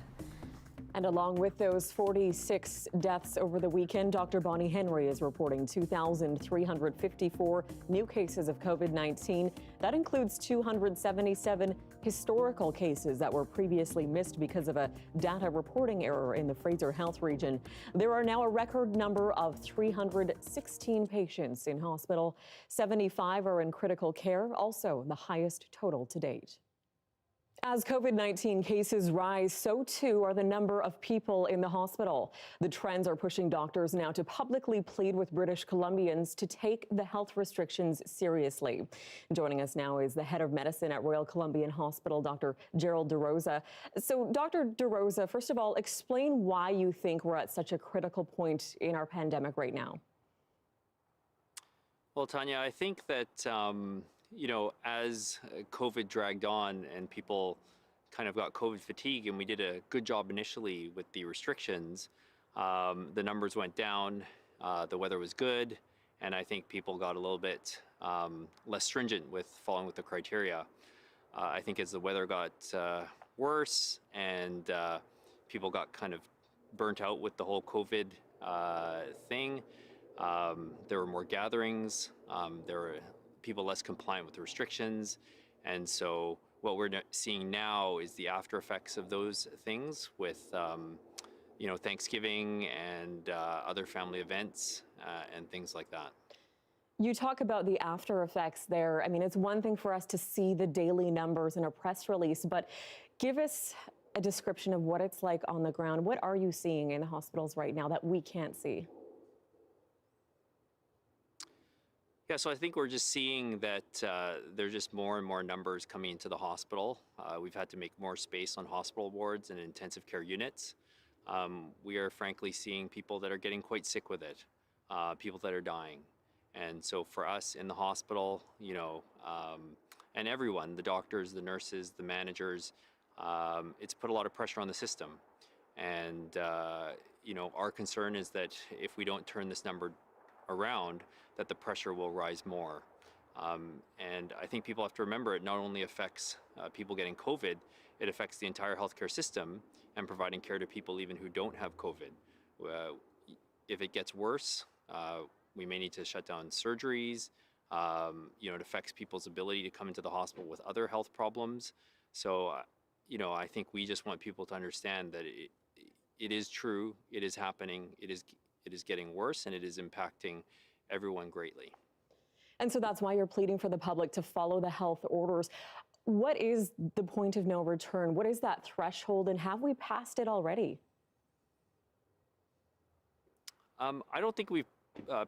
And along with those 46 deaths over the weekend, Dr. Bonnie Henry is reporting 2,354 new cases of COVID-19. That includes 277 historical cases that were previously missed because of a data reporting error in the Fraser Health region. There are now a record number of 316 patients in hospital. 75 are in critical care, also the highest total to date. As COVID-19 cases rise, so too are the number of people in the hospital. The trends are pushing doctors now to publicly plead with British Columbians to take the health restrictions seriously. Joining us now is the head of medicine at Royal Columbian Hospital, Dr. Gerald DeRosa. So, Dr. DeRosa, first of all, explain why you think we're at such a critical point in our pandemic right now. Well, Tanya, I think that as COVID dragged on and people kind of got COVID fatigue, and we did a good job initially with the restrictions, the numbers went down, the weather was good, and I think people got a little bit less stringent with following with the criteria. I think as the weather got worse and people got kind of burnt out with the whole COVID thing, there were more gatherings, there were people less compliant with the restrictions, and so what we're seeing now is the after effects of those things with Thanksgiving and other family events and things like that. You talk about the after effects there. I mean, it's one thing for us to see the daily numbers in a press release, but give us a description of what it's like on the ground. What are you seeing in the hospitals right now that we can't see? Yeah, so I think we're just seeing that there's just more and more numbers coming into the hospital. We've had to make more space on hospital wards and intensive care units. We are frankly seeing people that are getting quite sick with it, people that are dying. And so for us in the hospital, and everyone, the doctors, the nurses, the managers, it's put a lot of pressure on the system. And, our concern is that if we don't turn this number around, that the pressure will rise more. And I think people have to remember it not only affects people getting COVID, it affects the entire healthcare system and providing care to people even who don't have COVID. If it gets worse, we may need to shut down surgeries. It affects people's ability to come into the hospital with other health problems. So, I think we just want people to understand that it is true, it is happening, it is getting worse, and it is impacting everyone greatly. And so that's why you're pleading for the public to follow the health orders. What is the point of no return? What is that threshold, and have we passed it already? I don't think we've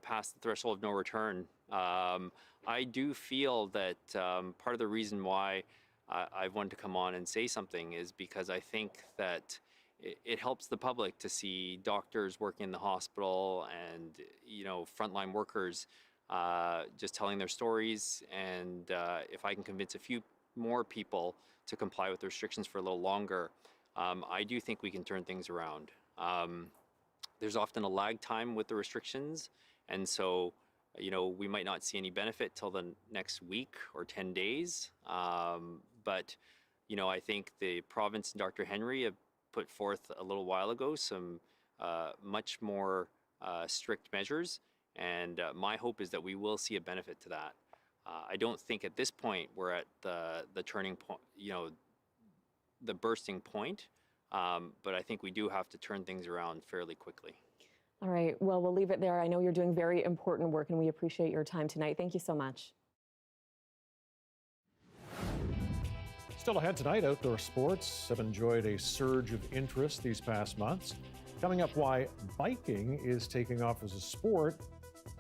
passed the threshold of no return. I do feel that part of the reason why I've wanted to come on and say something is because I think that it helps the public to see doctors working in the hospital and, frontline workers just telling their stories. And if I can convince a few more people to comply with the restrictions for a little longer, I do think we can turn things around. There's often a lag time with the restrictions, and so we might not see any benefit till the next week or 10 days. But I think the province and Dr. Henry have put forth a little while ago some much more strict measures, and my hope is that we will see a benefit to that. I don't think at this point we're at the turning point, the bursting point, but I think we do have to turn things around fairly quickly. All right, well, we'll leave it there. I know you're doing very important work, and we appreciate your time tonight. Thank you so much. Still ahead tonight, outdoor sports have enjoyed a surge of interest these past months. Coming up, why biking is taking off as a sport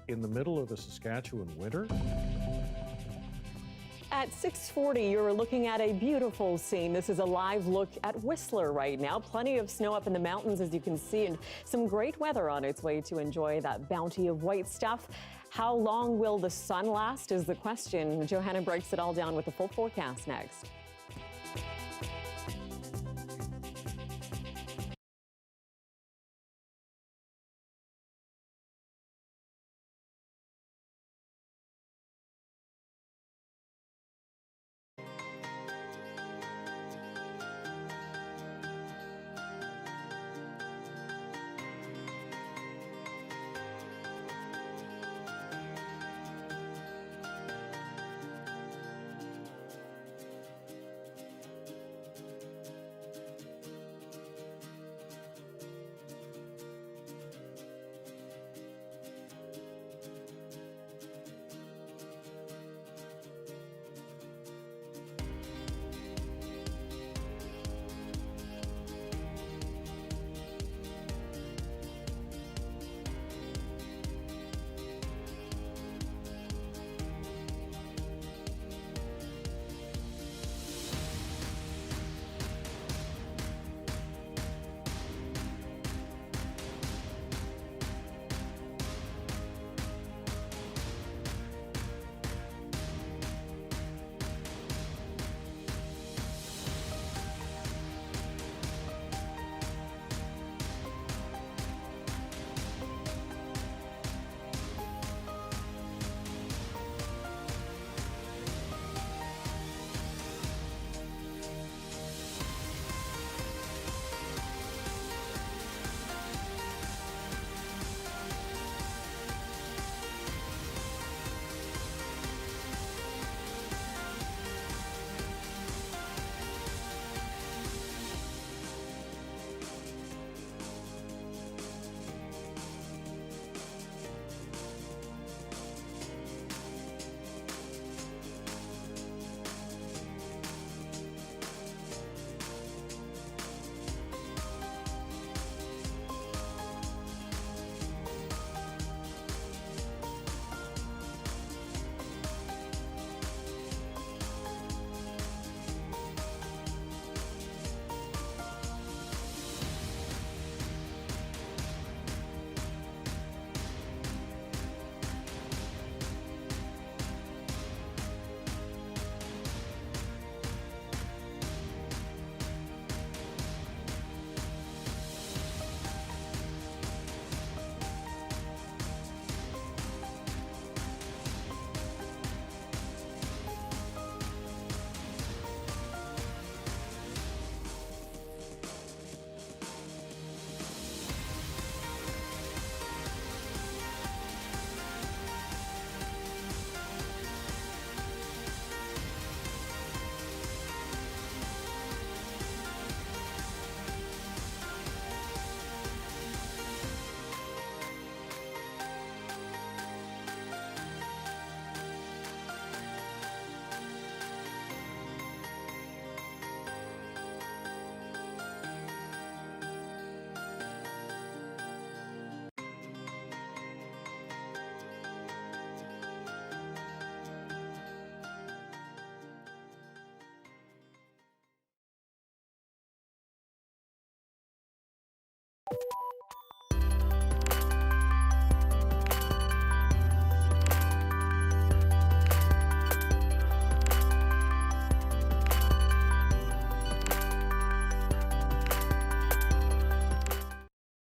in the middle of the Saskatchewan winter. At 6:40, you're looking at a beautiful scene. This is a live look at Whistler right now. Plenty of snow up in the mountains, as you can see, and some great weather on its way to enjoy that bounty of white stuff. How long will the sun last is the question. Johanna breaks it all down with the full forecast next.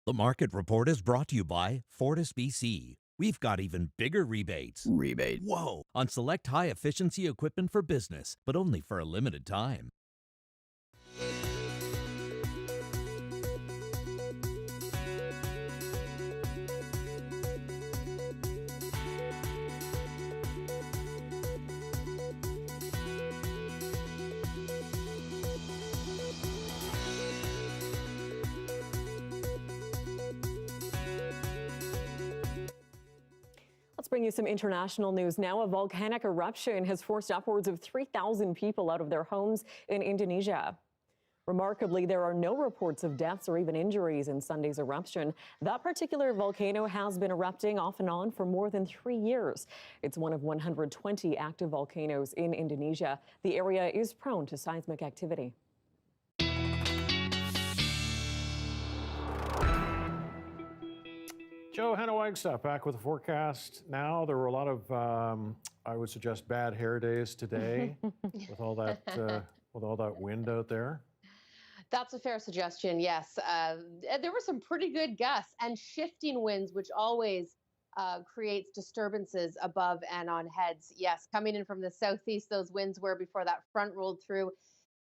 The Market Report is brought to you by Fortis BC. We've got even bigger rebates. Rebate. Whoa! On select high-efficiency equipment for business, but only for a limited time. Let's bring you some international news now. A volcanic eruption has forced upwards of 3,000 people out of their homes in Indonesia. Remarkably, there are no reports of deaths or even injuries in Sunday's eruption. That particular volcano has been erupting off and on for more than 3 years. It's one of 120 active volcanoes in Indonesia. The area is prone to seismic activity. Johanna Wagstaffe back with the forecast now. There were a lot of, I would suggest, bad hair days today with all that wind out there. That's a fair suggestion, yes. There were some pretty good gusts and shifting winds, which always creates disturbances above and on heads. Yes, coming in from the southeast, those winds were before that front rolled through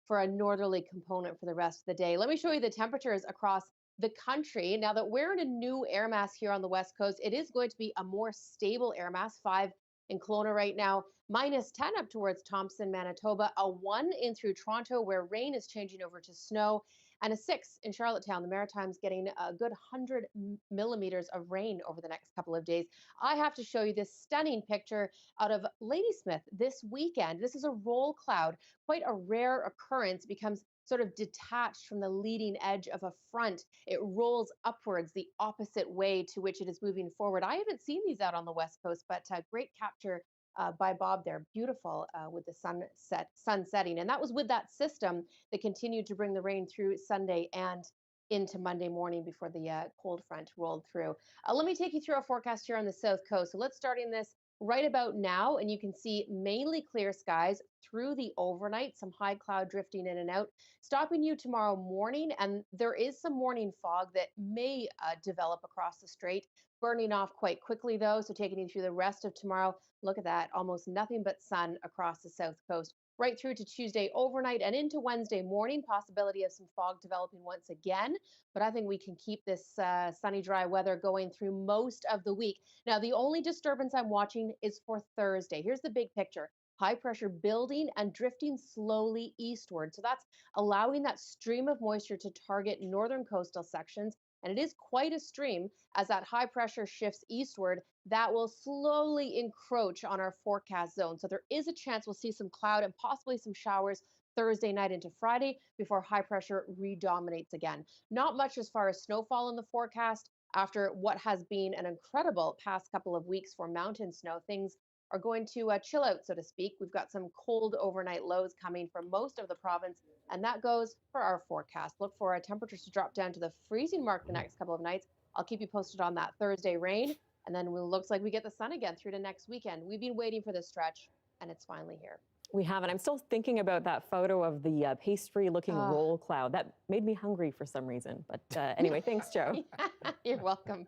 for a northerly component for the rest of the day. Let me show you the temperatures across the country. Now that we're in a new air mass here on the west coast, it is going to be a more stable air mass. 5 in Kelowna right now, -10 up towards Thompson, Manitoba, a 1 in through Toronto where rain is changing over to snow, and a 6 in Charlottetown. The Maritime's getting a good 100 millimeters of rain over the next couple of days. I have to show you this stunning picture out of Ladysmith this weekend. This is a roll cloud, quite a rare occurrence, becomes sort of detached from the leading edge of a front. It rolls upwards the opposite way to which it is moving forward. I haven't seen these out on the west coast, but great capture by Bob there. Beautiful with the sun setting. And that was with that system that continued to bring the rain through Sunday and into Monday morning before the cold front rolled through. Let me take you through our forecast here on the south coast. So let's start in this right about now, and you can see mainly clear skies through the overnight, some high cloud drifting in and out, stopping you tomorrow morning, and there is some morning fog that may develop across the strait, burning off quite quickly though, so taking you through the rest of tomorrow. Look at that, almost nothing but sun across the south coast. Right through to Tuesday overnight and into Wednesday morning, possibility of some fog developing once again. But I think we can keep this sunny, dry weather going through most of the week. Now, the only disturbance I'm watching is for Thursday. Here's the big picture. High pressure building and drifting slowly eastward. So that's allowing that stream of moisture to target northern coastal sections. And it is quite a stream as that high pressure shifts eastward. That will slowly encroach on our forecast zone. So there is a chance we'll see some cloud and possibly some showers Thursday night into Friday before high pressure redominates again. Not much as far as snowfall in the forecast. After what has been an incredible past couple of weeks for mountain snow, things are going to chill out, so to speak. We've got some cold overnight lows coming for most of the province, and that goes for our forecast. Look for our temperatures to drop down to the freezing mark the next couple of nights. I'll keep you posted on that Thursday rain, and then it looks like we get the sun again through to next weekend. We've been waiting for this stretch, and it's finally here. We haven't. I'm still thinking about that photo of the pastry-looking roll cloud. That made me hungry for some reason. But anyway, thanks, Joe. You're welcome.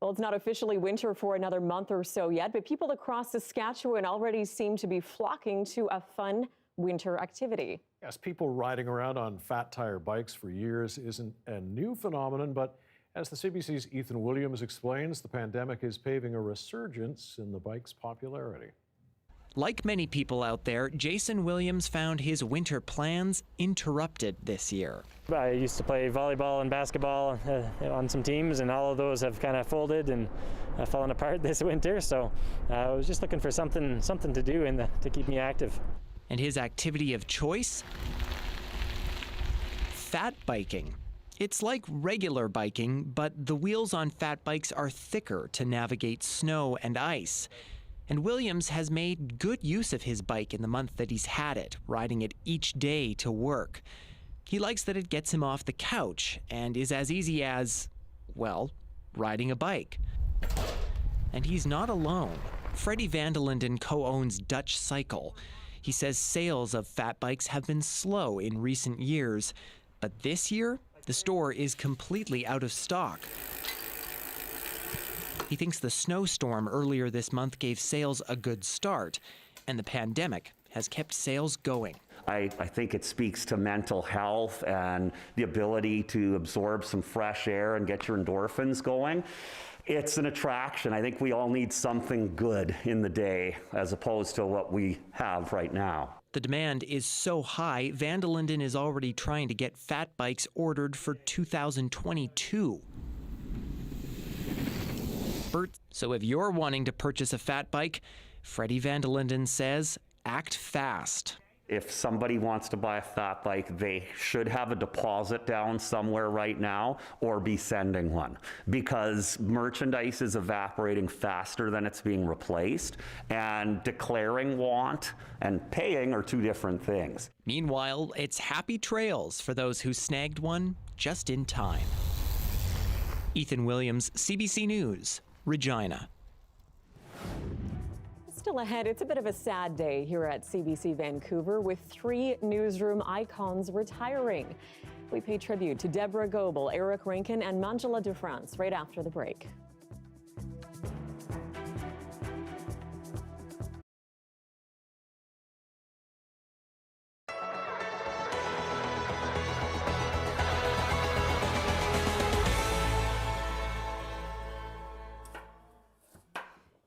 Well, it's not officially winter for another month or so yet, but people across Saskatchewan already seem to be flocking to a fun winter activity. Yes, people riding around on fat tire bikes for years isn't a new phenomenon, but as the CBC's Ethan Williams explains, the pandemic is paving a resurgence in the bike's popularity. Like many people out there, Jason Williams found his winter plans interrupted this year. I used to play volleyball and basketball on some teams, and all of those have kind of folded and fallen apart this winter. So I was just looking for something to do to keep me active. And his activity of choice? Fat biking. It's like regular biking, but the wheels on fat bikes are thicker to navigate snow and ice. And Williams has made good use of his bike in the month that he's had it, riding it each day to work. He likes that it gets him off the couch and is as easy as, well, riding a bike. And he's not alone. Freddie Vandelenden co-owns Dutch Cycle. He says sales of fat bikes have been slow in recent years, but this year, The store is completely out of stock. He thinks the snowstorm earlier this month gave sales a good start, and the pandemic has kept sales going. I think it speaks to mental health and the ability to absorb some fresh air and get your endorphins going. It's an attraction. I think we all need something good in the day as opposed to what we have right now. The demand is so high, Van de Linden is already trying to get fat bikes ordered for 2022. So if you're wanting to purchase a fat bike, Freddie Van de Linden says, act fast. If somebody wants to buy a fat bike, they should have a deposit down somewhere right now or be sending one, because merchandise is evaporating faster than it's being replaced, and declaring want and paying are two different things. Meanwhile, it's happy trails for those who snagged one just in time. Ethan Williams, CBC News, Regina. Still ahead, it's a bit of a sad day here at CBC Vancouver with 3 newsroom icons retiring. We pay tribute to Deborah Goebel, Eric Rankin, and Manjula DeFrance right after the break.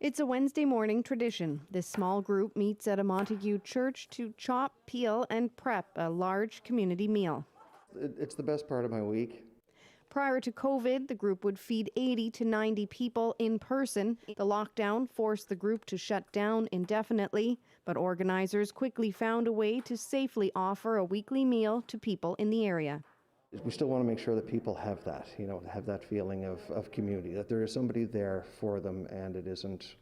It's a Wednesday morning tradition. This small group meets at a Montague church to chop, peel, and prep a large community meal. It's the best part of my week. Prior to COVID, the group would feed 80 to 90 people in person. The lockdown forced the group to shut down indefinitely, but organizers quickly found a way to safely offer a weekly meal to people in the area. We still want to make sure that people have that, have that feeling of community, that there is somebody there for them and it isn't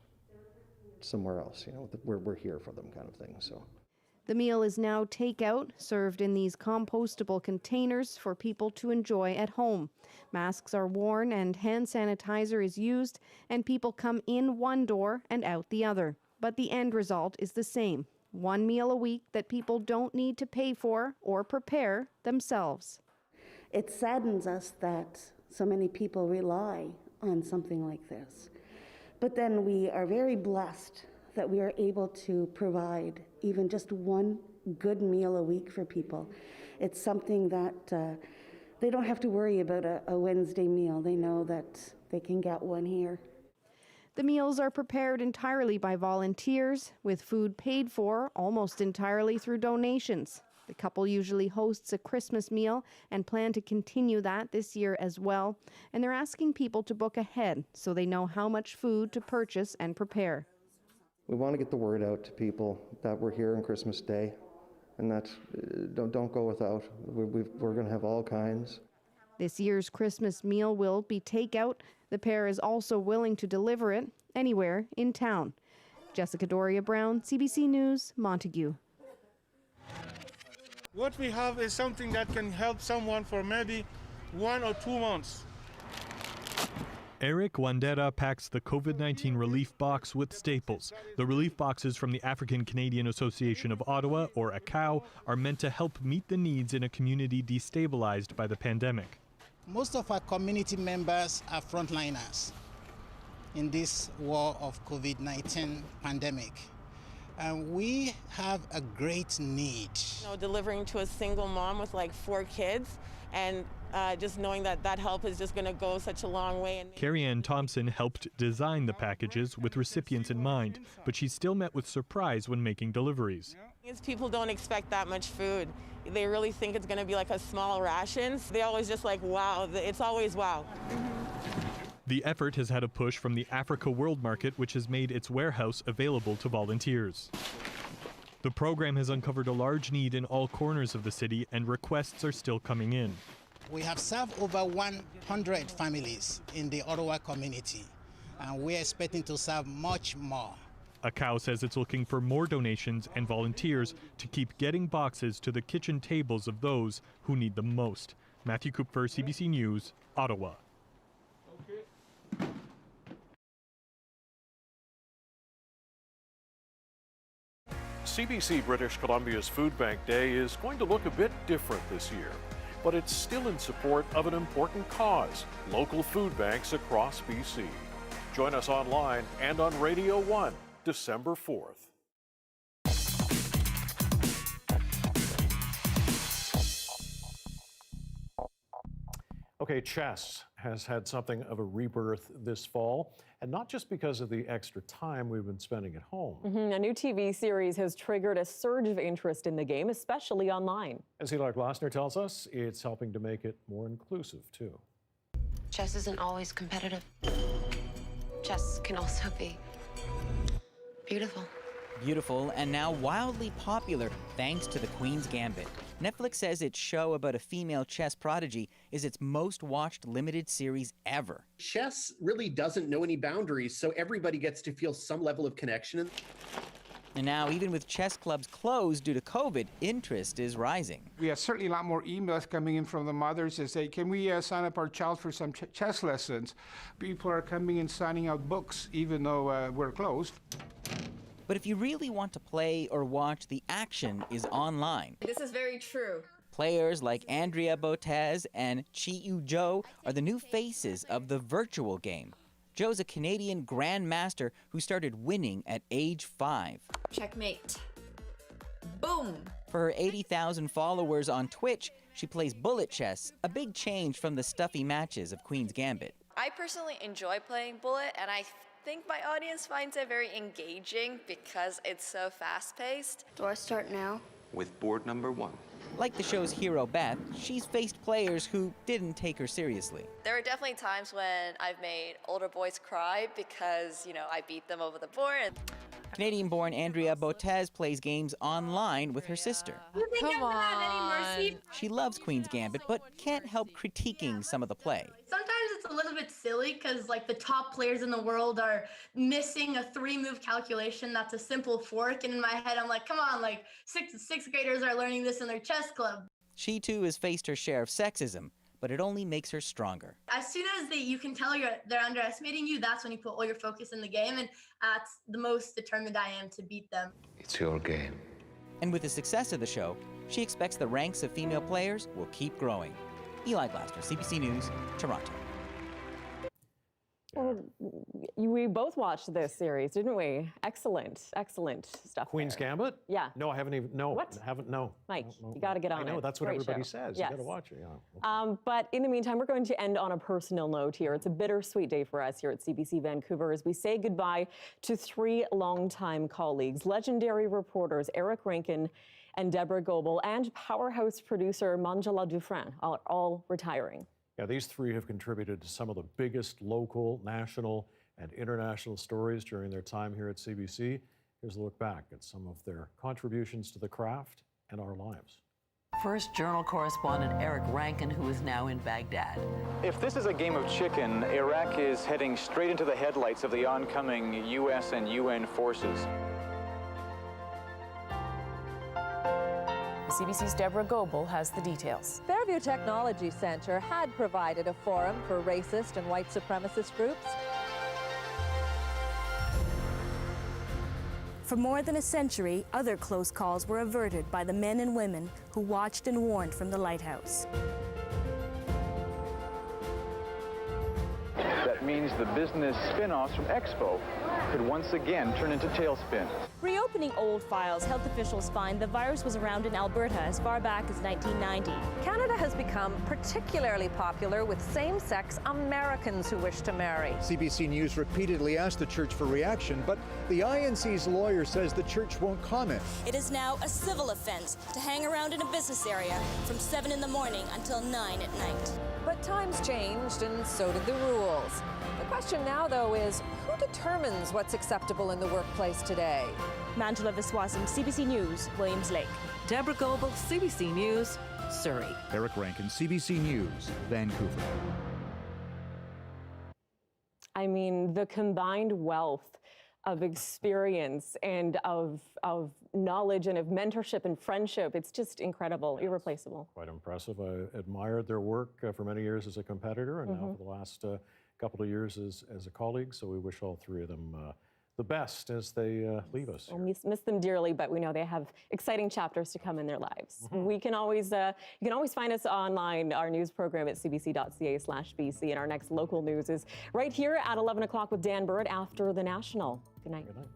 somewhere else, that we're here for them kind of thing. So. The meal is now takeout, served in these compostable containers for people to enjoy at home. Masks are worn and hand sanitizer is used, and people come in one door and out the other. But the end result is the same. One meal a week that people don't need to pay for or prepare themselves. It saddens us that so many people rely on something like this. But then we are very blessed that we are able to provide even just one good meal a week for people. It's something that they don't have to worry about a Wednesday meal. They know that they can get one here. The meals are prepared entirely by volunteers, with food paid for almost entirely through donations. The couple usually hosts a Christmas meal and plan to continue that this year as well. And they're asking people to book ahead so they know how much food to purchase and prepare. We want to get the word out to people that we're here on Christmas Day and that don't go without. We're going to have all kinds. This year's Christmas meal will be takeout. The pair is also willing to deliver it anywhere in town. Jessica Doria Brown, CBC News, Montague. What we have is something that can help someone for maybe 1 or 2 months. Eric Wandera packs the COVID-19 relief box with staples. The relief boxes from the African Canadian Association of Ottawa, or ACAO, are meant to help meet the needs in a community destabilized by the pandemic. Most of our community members are frontliners in this war of COVID-19 pandemic. And we have a great need. Delivering to a single mom with like 4 kids, and just knowing that that help is just going to go such a long way. Carrie Ann Thompson helped design the packages with recipients in mind, but she still met with surprise when making deliveries. People don't expect that much food. They really think it's going to be like a small rations. They always just like, wow, it's always wow. The effort has had a push from the Africa World Market, which has made its warehouse available to volunteers. The program has uncovered a large need in all corners of the city, and requests are still coming in. We have served over 100 families in the Ottawa community, and we're expecting to serve much more. ACAO says it's looking for more donations and volunteers to keep getting boxes to the kitchen tables of those who need them most. Matthew Kupfer, CBC News, Ottawa. CBC British Columbia's Food Bank Day is going to look a bit different this year. but it's still in support of an important cause, local food banks across BC. Join us online and on Radio 1, December 4th. Okay, chess has had something of a rebirth this fall, and not just because of the extra time we've been spending at home. A new TV series has triggered a surge of interest in the game, especially online. As Eli Glasner tells us, it's helping to make it more inclusive, too. Chess isn't always competitive. Chess can also be beautiful. Beautiful and now wildly popular thanks to The Queen's Gambit. Netflix says its show about a female chess prodigy is its most watched limited series ever. Chess really doesn't know any boundaries, so everybody gets to feel some level of connection. And now, even with chess clubs closed due to COVID, interest is rising. We have certainly a lot more emails coming in from the mothers that say, can we sign up our child for some chess lessons? People are coming and signing out books, even though we're closed. But if you really want to play or watch, the action is online. This is very true. Players like Andrea Botez and Chi-Yu Zhou are the new faces of the virtual game. Zhou's a Canadian grandmaster who started winning at age 5. Checkmate. Boom. For her 80,000 followers on Twitch, she plays bullet chess, a big change from the stuffy matches of Queen's Gambit. I personally enjoy playing bullet, and I think my audience finds it very engaging because it's so fast-paced. Do I start now? With board number 1. Like the show's hero Beth, she's faced players who didn't take her seriously. There are definitely times when I've made older boys cry because, I beat them over the board. Canadian-born Andrea Botez plays games online with her sister. Come on. She loves Queen's Gambit, but can't help critiquing some of the play. Sometimes it's a little bit silly because the top players in the world are missing a 3-move calculation that's a simple fork, and in my head I'm like, come on, sixth graders are learning this in their chess club. She too has faced her share of sexism, but it only makes her stronger. As soon as you can tell they're underestimating you, that's when you put all your focus in the game, and that's the most determined I am to beat them. It's your game. And with the success of the show, she expects the ranks of female players will keep growing. Eli Glasner, CBC News, Toronto. Well, we both watched this series, didn't we? Excellent stuff. Queen's there. Gambit? Yeah. No, I haven't even. No, What? haven't. No. Mike, No. you got to get on it. I know that's what Great everybody show. says. Yes. You got to watch it. Yeah. But in the meantime, we're going to end on a personal note here. It's a bittersweet day for us here at CBC Vancouver as we say goodbye to 3 longtime colleagues, legendary reporters Eric Rankin and Deborah Goebel, and powerhouse producer Manjula Dufresne, all retiring. Yeah, these 3 have contributed to some of the biggest local, national, and international stories during their time here at CBC. Here's a look back at some of their contributions to the craft and our lives. First Journal correspondent Eric Rankin, who is now in Baghdad. If this is a game of chicken, Iraq is heading straight into the headlights of the oncoming U.S. and UN forces. CBC's Deborah Goebel has the details. Fairview Technology Center had provided a forum for racist and white supremacist groups. For more than a century, other close calls were averted by the men and women who watched and warned from the lighthouse. That means the business spin-offs from Expo could once again turn into tailspin. Reopening old files, health officials find the virus was around in Alberta as far back as 1990. Canada has become particularly popular with same-sex Americans who wish to marry. CBC News repeatedly asked the church for reaction, but the INC's lawyer says the church won't comment. It is now a civil offense to hang around in a business area from 7 in the morning until 9 at night. But times changed and so did the rules. The question now, though, is who determines what's acceptable in the workplace today? Manjula Viswasan, CBC News, Williams Lake. Deborah Goebel, CBC News, Surrey. Eric Rankin, CBC News, Vancouver. I mean, the combined wealth of experience and of knowledge and of mentorship and friendship, it's just incredible, irreplaceable. Quite impressive. I admired their work for many years as a competitor and now for the last couple of years as a colleague. So we wish all 3 of them the best as they leave us. We'll miss them dearly, but we know they have exciting chapters to come in their lives. We can always, you can always find us online, our news program at cbc.ca/BC, and our next local news is right here at 11 o'clock with Dan Bird after the National. Good night. Good night.